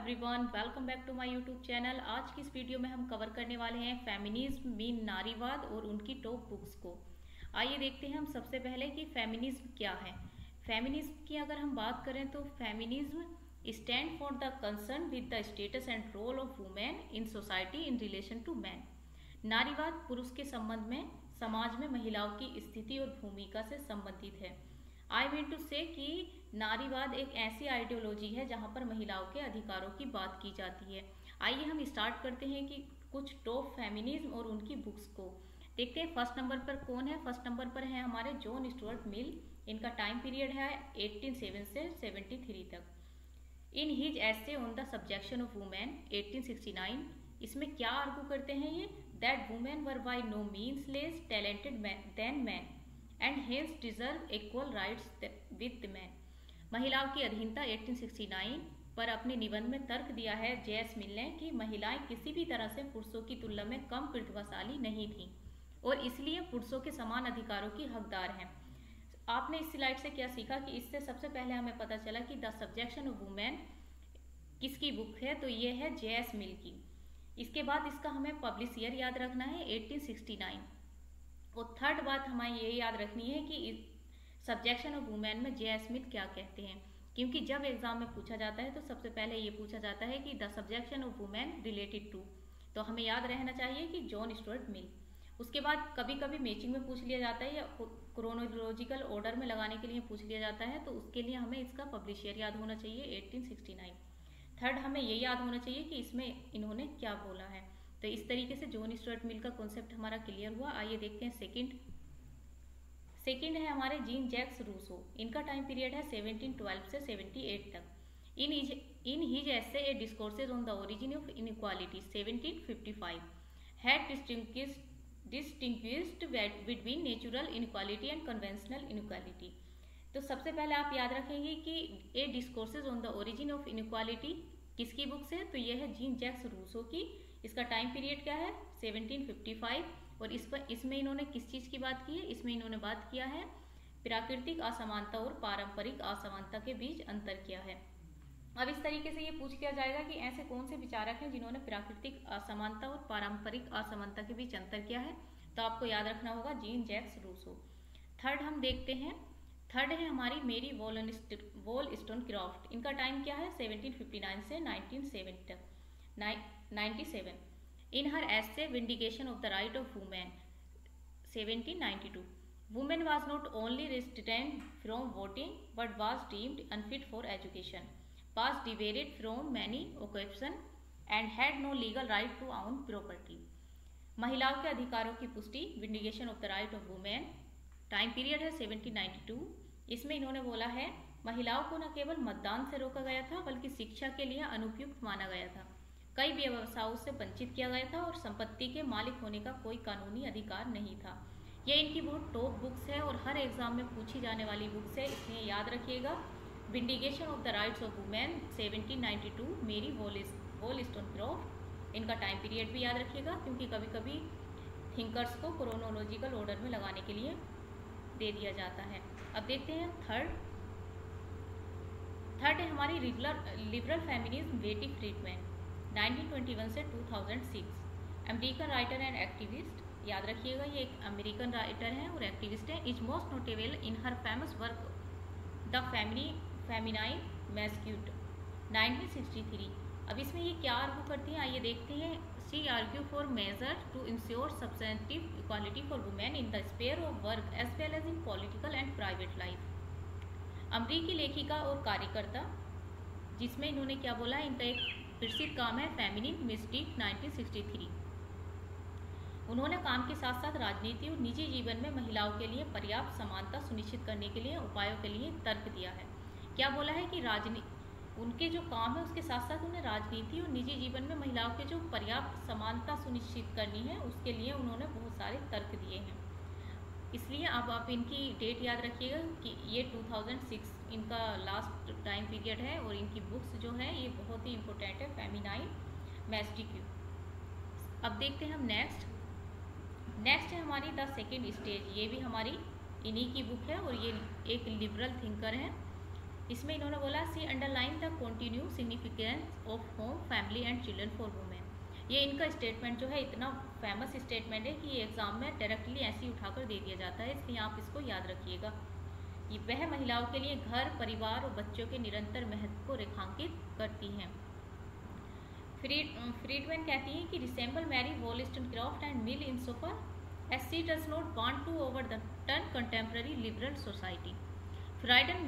Everyone, welcome back to my YouTube channel. आज की इस वीडियो में हम कवर करने वाले हैं फेमिनिज्म मीन नारीवाद और उनकी टॉप बुक्स को। आइए देखते हैं हम सबसे पहले कि फेमिनिज्म क्या है। फेमिनिज्म की अगर हम बात करें तो feminism stand for the concern with the status and role of women in society in relation to man. नारीवाद पुरुष के संबंध में समाज में महिलाओं की स्थिति और भूमिका से संबंधित है। आई मीन टू से कि नारीवाद एक ऐसी आइडियोलॉजी है जहां पर महिलाओं के अधिकारों की बात की जाती है। आइए हम स्टार्ट करते हैं कि कुछ टॉप फेमिनिज्म और उनकी बुक्स को देखते हैं। फर्स्ट नंबर पर कौन है? फर्स्ट नंबर पर है हमारे जॉन स्टुअर्ट मिल। इनका टाइम पीरियड है 1807 से 73 तक। In his essay on the subjection of women 1869, इसमें क्या आर्गू करते हैं ये? That women were by no means less talented than man and hence deserve equal rights with man. महिलाओं की अधीनता 1869 पर अपने निबंध में तर्क दिया है जे.एस. मिल ने कि महिलाएं किसी भी तरह से पुरुषों की तुलना में कम प्रतिभाशाली नहीं थीं और इसलिए पुरुषों के समान अधिकारों की हकदार हैं। आपने इस स्लाइड से क्या सीखा कि इससे सबसे पहले हमें पता चला कि द सब्जेक्शन ऑफ वुमेन किसकी बुक है, तो ये है जे.एस. मिल की। इसके बाद इसका हमें पब्लिश ईयर याद रखना है 1869। और थर्ड बात हमें ये याद रखनी है कि सब्जेक्शन ऑफ वुमेन में जे.एस. मिल क्या कहते हैं, क्योंकि जब एग्जाम में पूछा जाता है तो सबसे पहले ये पूछा जाता है कि the subjection of women related to, तो हमें याद रहना चाहिए कि जॉन स्टुअर्ट मिल। उसके बाद कभी कभी मैचिंग में पूछ लिया जाता है या क्रोनोलॉजिकल ऑर्डर में लगाने के लिए पूछ लिया जाता है, तो उसके लिए हमें इसका पब्लिश ईयर याद होना चाहिए 1869। थर्ड हमें ये याद होना चाहिए कि इसमें इन्होंने क्या बोला है। तो इस तरीके से जॉन स्टुअर्ट मिल का कॉन्सेप्ट हमारा क्लियर हुआ। आइए देखते हैं सेकंड है हमारे जीन जैक्स रूसो। इनका टाइम पीरियड है 1712 से 78 तक। In his essay a discourses on the origin of inequality 1755 had distinguished between natural inequality and conventional inequality. तो सबसे पहले आप याद रखेंगे कि a discourses on the origin of inequality किसकी बुक से? तो यह है जीन जैक्स रूसो की। इसका टाइम पीरियड क्या है? 1755। और इसमें इन्होंने किस चीज की बात की है? इसमें इन्होंने बात किया है प्राकृतिक असमानता और पारंपरिक असमानता के बीच अंतर किया है। अब इस तरीके से ये पूछ किया जाएगा कि ऐसे कौन से विचारक हैं जिन्होंने प्राकृतिक असमानता और पारंपरिक असमानता के बीच अंतर किया है, तो आपको याद रखना होगा जीन जैक्स रूसो। थर्ड हम देखते हैं, थर्ड है हमारी मेरी वॉलस्टोनक्राफ्ट। इनका टाइम क्या है? 1759 से 97। In her essay vindication of the right of women 1792, women was not only restrained from voting but was deemed unfit for education, was deviated from many occupation and had no legal right to own property. महिलाओं के अधिकारों की पुष्टि, vindication of the right of women. Time period है 1792। इसमें इन्होंने बोला है महिलाओं को न केवल मतदान से रोका गया था बल्कि शिक्षा के लिए अनुपयुक्त माना गया था, कई व्यवसायों से वंचित किया गया था और संपत्ति के मालिक होने का कोई कानूनी अधिकार नहीं था। यह इनकी बहुत टॉप बुक्स है और हर एग्जाम में पूछी जाने वाली बुक्स है, इसलिए याद रखिएगा। Vindication of the rights of women 1792, मेरी वॉलस्टोनक्राफ्ट। इनका टाइम पीरियड भी याद रखिएगा, क्योंकि कभी कभी थिंकर्स को क्रोनोलॉजिकल ऑर्डर में लगाने के लिए दे दिया जाता है। अब देखते हैं थर्ड है हमारी लिबरल फेमिनिज्म बेटी फ्रीडमैन 1921 से 2006। अमेरिकन राइटर एंड एक्टिविस्ट, याद रखिएगा ये एक अमेरिकन राइटर है और एक्टिविस्ट है। Is most notable in her famous work the feminine mystique 1963। अब इसमें ये क्या आर्गू करती हैं, आइए देखते हैं। She argue for measure to ensure substantive equality for women in the sphere of work as well as in political and private life. अमरीकी लेखिका और कार्यकर्ता, जिसमें इन्होंने क्या बोला है, इनका एक प्रसिद्ध काम है फेमिनिन मिस्टिक 1963। उन्होंने काम के साथ साथ राजनीति और निजी जीवन में महिलाओं के लिए पर्याप्त समानता सुनिश्चित करने के लिए उपायों के लिए तर्क दिया है। क्या बोला है कि उनके जो काम है उसके साथ साथ उन्हें राजनीति और निजी जीवन में महिलाओं के जो पर्याप्त समानता सुनिश्चित करनी है उसके लिए उन्होंने बहुत सारे तर्क दिए हैं। इसलिए अब आप इनकी डेट याद रखिएगा कि ये 2006 इनका लास्ट टाइम पीरियड है और इनकी बुक्स जो है ये बहुत ही इंपॉर्टेंट है, फेमिनाइन मैस्टिक्यू। अब देखते हैं हम नेक्स्ट है हमारी द सेकेंड स्टेज। ये भी हमारी इन्हीं की बुक है और ये एक लिबरल थिंकर है इसमें इन्होंने बोला she underline the continue significance of home family and children for women. ये इनका स्टेटमेंट जो है इतना फेमस स्टेटमेंट है कि ये एग्जाम में डायरेक्टली ऐसे ही उठाकर दे दिया जाता है, इसलिए आप इसको याद रखिएगा। ये वह महिलाओं के लिए घर, परिवार और बच्चों के निरंतर महत्व को रेखांकित करती हैं। फ्रीडमैन कहती हैं कि resemble Mary Wollstonecraft and Mill insofar as she does not want to overturn contemporary liberal society. Friedan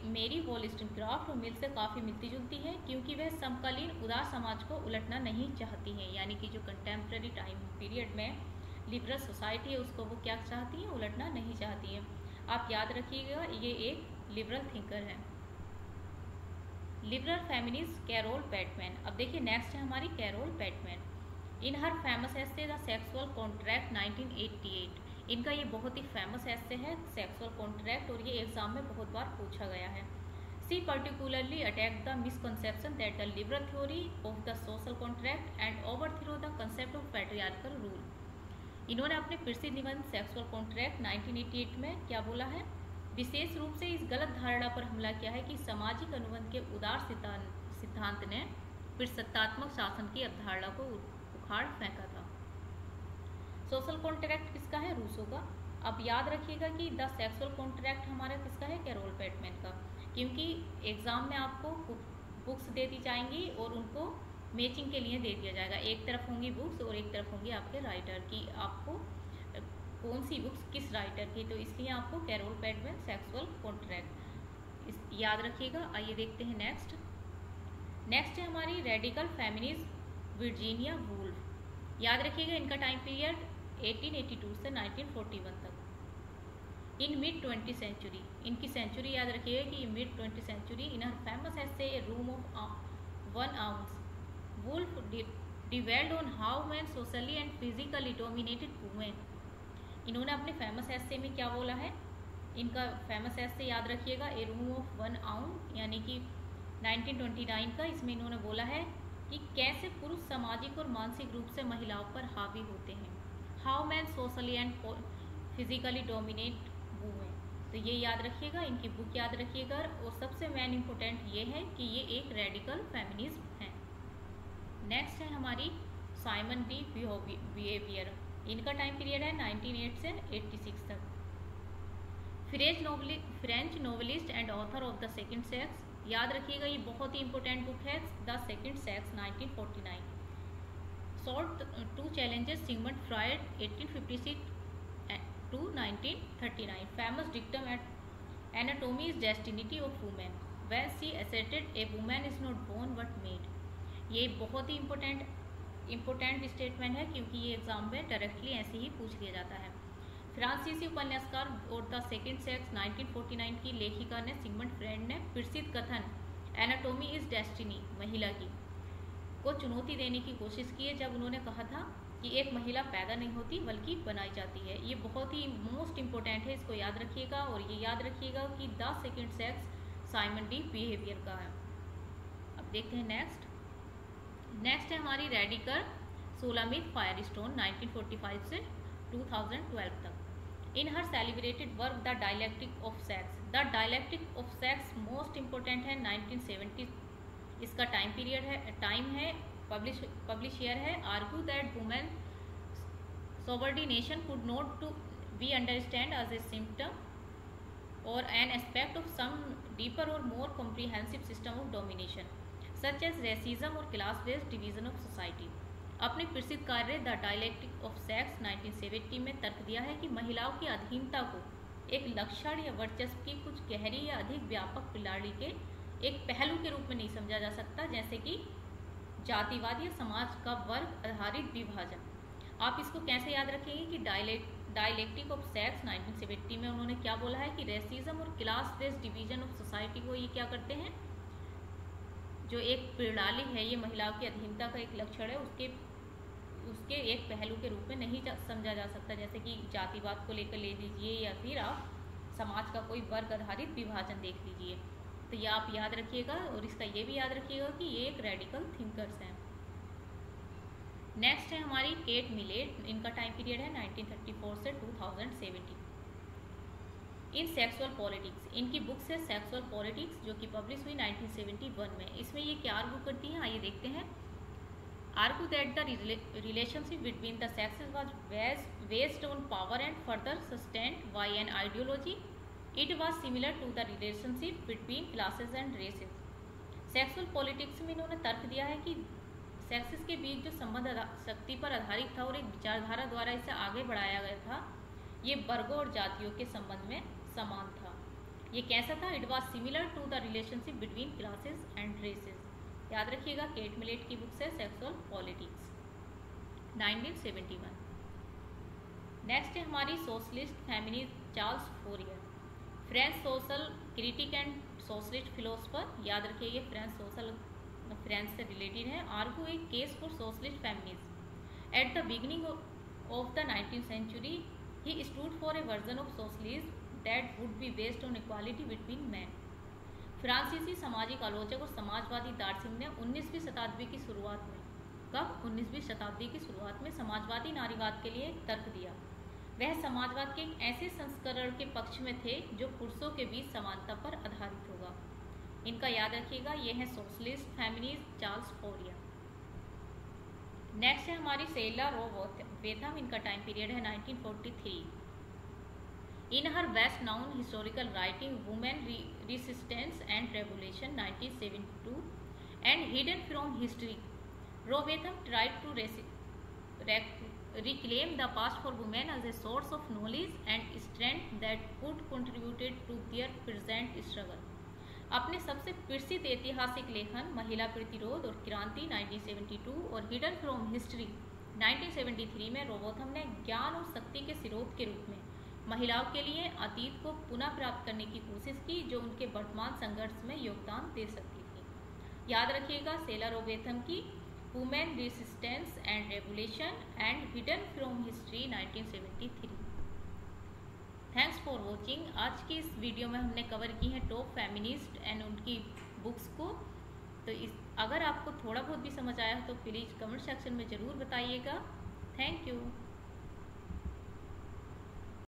Mary Wollstonecraft और मिल से काफ़ी मिलती जुलती है क्योंकि वह समकालीन उदार समाज को उलटना नहीं चाहती हैं, यानी कि जो कंटेम्प्रेरी टाइम पीरियड में लिबरल सोसाइटी है उसको वो क्या चाहती हैं, उलटना नहीं चाहती हैं। आप याद रखिएगा ये एक लिबरल थिंकर है। Liberal feminist Carol Pateman. अब देखिए नेक्स्ट है हमारी Carol Pateman. In her famous essay the sexual contract 1988, इनका ये बहुत ही फेमस एसे है सेक्सुअल कॉन्ट्रैक्ट और ये एग्जाम में बहुत बार पूछा गया है। She particularly attack the misconception that the liberal theory of the social contract and overthrow the concept of patriarchal rule. इन्होंने अपने प्रसिद्ध निबंध सेक्सुअल कॉन्ट्रैक्ट 1988 में क्या बोला है, विशेष रूप से इस गलत धारणा पर हमला किया है कि सामाजिक अनुबंध के उदार सिद्धांत ने प्रसत्तात्मक शासन की अवधारणा को उखाड़ फेंका था। सोशल कॉन्ट्रैक्ट किसका है, रूसो का। अब याद रखिएगा कि द सेक्सुअल कॉन्ट्रैक्ट हमारा किसका है, कैरोल बैटमैन का, क्योंकि एग्जाम में आपको बुक्स दे दी जाएंगी और उनको मैचिंग के लिए दे दिया जाएगा। एक तरफ होंगी बुक्स और एक तरफ होंगी आपके राइटर की, आपको कौन सी बुक्स किस राइटर की, तो इसलिए आपको कैरोल बैटमैन सेक्सुअल कॉन्ट्रैक्ट याद रखिएगा। आइए देखते हैं नेक्स्ट है हमारी रेडिकल फेमिनिस्ट वर्जीनिया वुल्फ। याद रखिएगा इनका टाइम पीरियड 1882 से 1941 तक। इन मिड 20th सेंचुरी, इनकी सेंचुरी याद रखिएगा कि mid 20th century. In her famous essay room of 1 ounce Woolf dwelled on how man socially and physically dominated women. इन्होंने अपने फेमस ऐसे में क्या बोला है, इनका फेमस ऐसे याद रखिएगा ए रूम ऑफ 1 ounce यानी कि 1929 का। इसमें इन्होंने बोला है कि कैसे पुरुष सामाजिक और मानसिक रूप से महिलाओं पर हावी होते हैं, how man socially and physically dominate women. तो ये याद रखिएगा, इनकी बुक याद रखिएगा। और सबसे मेन इम्पोर्टेंट ये है कि ये एक रेडिकल फेमिनिस्ट हैं। नेक्स्ट है हमारी साइमन डी बिहेवियर। इनका टाइम पीरियड है 1908 से 86 तक। French novelist and author of the second sex. याद रखिएगा ये बहुत ही इंपॉर्टेंट बुक है, the second sex 1949। Solve to challenges Sigmund Freud 1856 to 1939। Famous dictum at anatomy is destiny of women when she asserted a woman is not born but made। ये बहुत ही important statement है क्योंकि ये exam में directly ऐसे ही पूछ लिया जाता है। फ्रांसीसी उपन्यासकार और द सेकंड सेक्स 1949 की लेखिका ने सिगमंड फ्रॉयड ने प्रसिद्ध कथन एनाटॉमी इज डेस्टिनी महिला की को चुनौती देने की कोशिश की है, जब उन्होंने कहा था कि एक महिला पैदा नहीं होती बल्कि बनाई जाती है। ये बहुत ही मोस्ट इम्पोर्टेंट है, इसको याद रखिएगा। और ये याद रखिएगा कि the second sex Simon de behaviour का है। अब देखते हैं नेक्स्ट है हमारी रेडिकल सोलामित फायरस्टोन 1945 से 2012 तक। In her celebrated work the dialectic of sex. The dialectic of sex most important है 1970। इसका टाइम है पब्लिश ईयर है। Argue that women subordination could not to be understand as a symptom और an aspect of some deeper और more comprehensive system of domination such as racism और class based division of society. अपने प्रसिद्ध कार्य the dialectic of sex 1970 में तर्क दिया है कि महिलाओं की अधीनता को एक लक्षण या वर्चस्व की कुछ गहरी या अधिक व्यापक प्रणाली के एक पहलू के रूप में नहीं समझा जा सकता, जैसे कि जातिवाद या समाज का वर्ग आधारित विभाजन। आप इसको कैसे याद रखेंगे कि डायलेक्टिक ऑफ सेक्स 1970 में उन्होंने क्या बोला है कि रेसिज्म और class based division of society को ये क्या करते हैं, जो एक प्रणाली है ये महिलाओं की अधीनता का एक लक्षण है, उसके एक पहलू के रूप में नहीं समझा जा सकता, जैसे कि जातिवाद को लेकर ले लीजिए या फिर आप समाज का कोई वर्ग आधारित विभाजन देख लीजिए। तो ये आप याद रखिएगा और इसका ये भी याद रखिएगा कि ये एक रेडिकल थिंकर्स हैं। नेक्स्ट है हमारी केट मिलेट। इनका टाइम पीरियड है 1934 से 2017। In sexual politics. इनकी बुक्स है सेक्सुअल पॉलिटिक्स, जो कि पब्लिश हुई 1971 में। इसमें ये क्या आर्गू करती हैं, आइए देखते हैं। Argue that the relationship between the sexes was based on power and further sustained by an ideology. It was similar to the relationship between classes and races. Sexual politics में इन्होंने तर्क दिया है कि सेक्सेस के बीच जो संबंध शक्ति पर आधारित था और एक विचारधारा द्वारा इसे आगे बढ़ाया गया था, ये वर्गों और जातियों के संबंध में समान था। ये कैसा था? It was similar to the relationship between classes and races. याद रखिएगा, केट मिलेट की बुक से सेक्सुअल पॉलिटिक्स 1971। नेक्स्ट है हमारी socialist feminist Charles Fourier, French social critic and socialist philosopher. याद रखिए, ये फ्रेंच से रिलेटेड है। Argue a case for socialist feminism. At the beginning of the 19th century he stood for a version of socialism that would be based on equality between men। फ्रांसीसी सामाजिक आलोचक और समाजवादी दार्शनिक ने 19वीं शताब्दी की शुरुआत में, कब? 19वीं शताब्दी की शुरुआत में समाजवादी नारीवाद के लिए तर्क दिया। वह समाजवाद के एक ऐसे संस्करण के पक्ष में थे जो पुरुषों के बीच समानता पर आधारित होगा। इनका याद रखिएगा, ये है socialist feminist Charles Fourier. Next है हमारी सेला रोबोथम। इनका टाइम पीरियड है 1943। In her best known historical writing women resistance and revolution 1972 and hidden from history, Rowbotham tried to reclaim the past for women as a source of knowledge and strength that could contribute to their present struggle। अपने सबसे प्रसिद्ध ऐतिहासिक लेखन महिला प्रतिरोध और क्रांति 1972 और हिडन फ्रॉम हिस्ट्री 1973 में रोबोथम ने ज्ञान और शक्ति के स्रोत के रूप में महिलाओं के लिए अतीत को पुनः प्राप्त करने की कोशिश की, जो उनके वर्तमान संघर्ष में योगदान दे सकती थी। याद रखिएगा, सेला रोबोथम की women resistance and revolution and hidden from history 1973। Thanks for watching. आज की इस वीडियो में हमने कवर की है टॉप फेमिनिस्ट एंड उनकी बुक्स को। तो अगर आपको थोड़ा बहुत भी समझ आया तो प्लीज़ कमेंट सेक्शन में ज़रूर बताइएगा। Thank you.